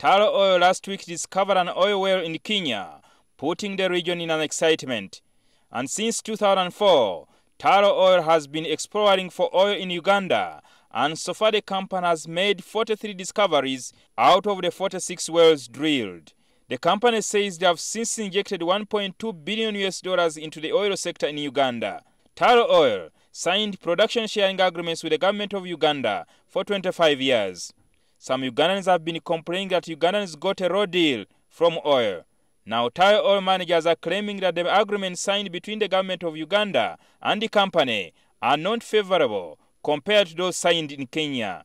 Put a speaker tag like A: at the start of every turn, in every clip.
A: Tullow Oil last week discovered an oil well in Kenya, putting the region in an excitement. And since 2004, Tullow Oil has been exploring for oil in Uganda, and so far the company has made 43 discoveries out of the 46 wells drilled. The company says they have since injected $1.2 billion into the oil sector in Uganda. Tullow Oil signed production sharing agreements with the government of Uganda for 25 years. Some Ugandans have been complaining that Ugandans got a raw deal from oil. Now Tullow Oil managers are claiming that the agreements signed between the government of Uganda and the company are not favorable compared to those signed in Kenya.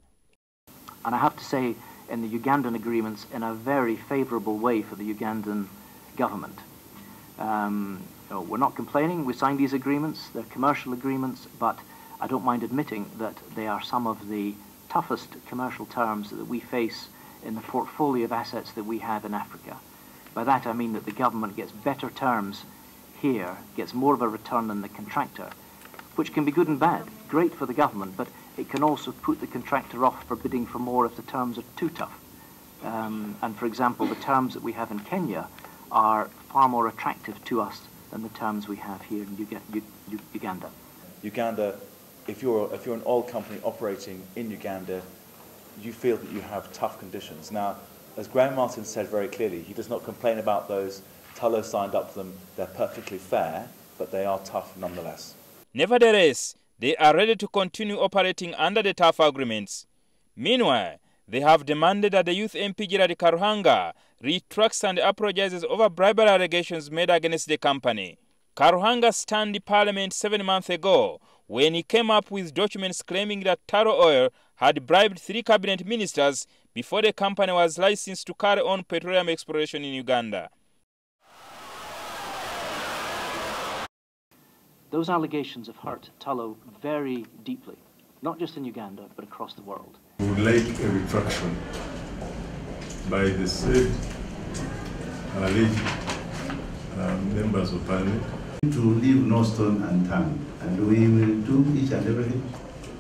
B: And I have to say, in the Ugandan agreements, in a very favorable way for the Ugandan government. We're not complaining, we signed these agreements, they're commercial agreements, but I don't mind admitting that they are some of the toughest commercial terms that we face in the portfolio of assets that we have in Africa. By that I mean that the government gets better terms here, gets more of a return than the contractor, which can be good and bad. Great for the government, but it can also put the contractor off for bidding for more if the terms are too tough. And for example, the terms that we have in Kenya are far more attractive to us than the terms we have here in Uganda.
C: Uganda, if you're an oil company operating in Uganda, you feel that you have tough conditions. Now, as Graham Martin said very clearly, he does not complain about those. Tullow signed up for them. They're perfectly fair, but they are tough nonetheless.
A: Nevertheless, they are ready to continue operating under the tough agreements. Meanwhile, they have demanded that the youth MP Karuhanga retracts and apologizes over bribery allegations made against the company. Karuhanga stunned the parliament 7 months ago when he came up with documents claiming that Tullow Oil had bribed 3 cabinet ministers before the company was licensed to carry on petroleum exploration in Uganda.
B: Those allegations have hurt Tullow very deeply, not just in Uganda, but across the world.
D: We would like a retraction by the said alleged members of parliament
E: to leave no stone unturned, and we will do each and everything.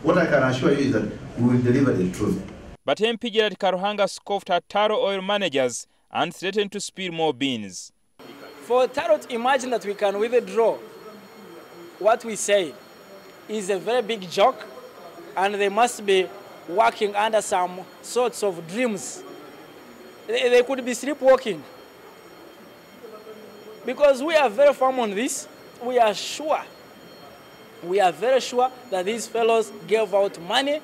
E: What I can assure you is that we will deliver the truth.
A: But MP Karuhanga scoffed at Tullow Oil managers and threatened to spill more beans.
F: For Tullow to imagine that we can withdraw what we say is a very big joke, and they must be working under some sorts of dreams. They could be sleepwalking. Because we are very firm on this, we are very sure that these fellows gave out money,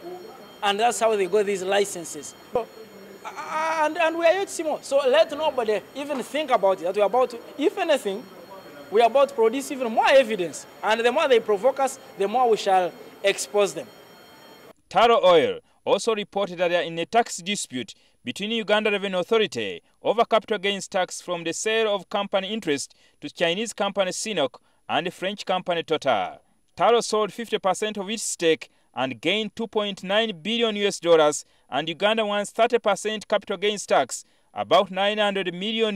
F: and that's how they got these licenses. And we are yet to see more. So let nobody even think about it, that we are about to, if anything, we are about to produce even more evidence. And the more they provoke us, the more we shall expose them.
A: Tullow Oil also reported that they are in a tax dispute between Uganda Revenue Authority over capital gains tax from the sale of company interest to Chinese company Sinopec and French company Total. Tullow sold 50% of its stake and gained $2.9 billion, and Uganda wants 30% capital gains tax, about $900 million.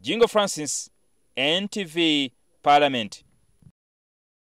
A: Jingo Francis, NTV Parliament.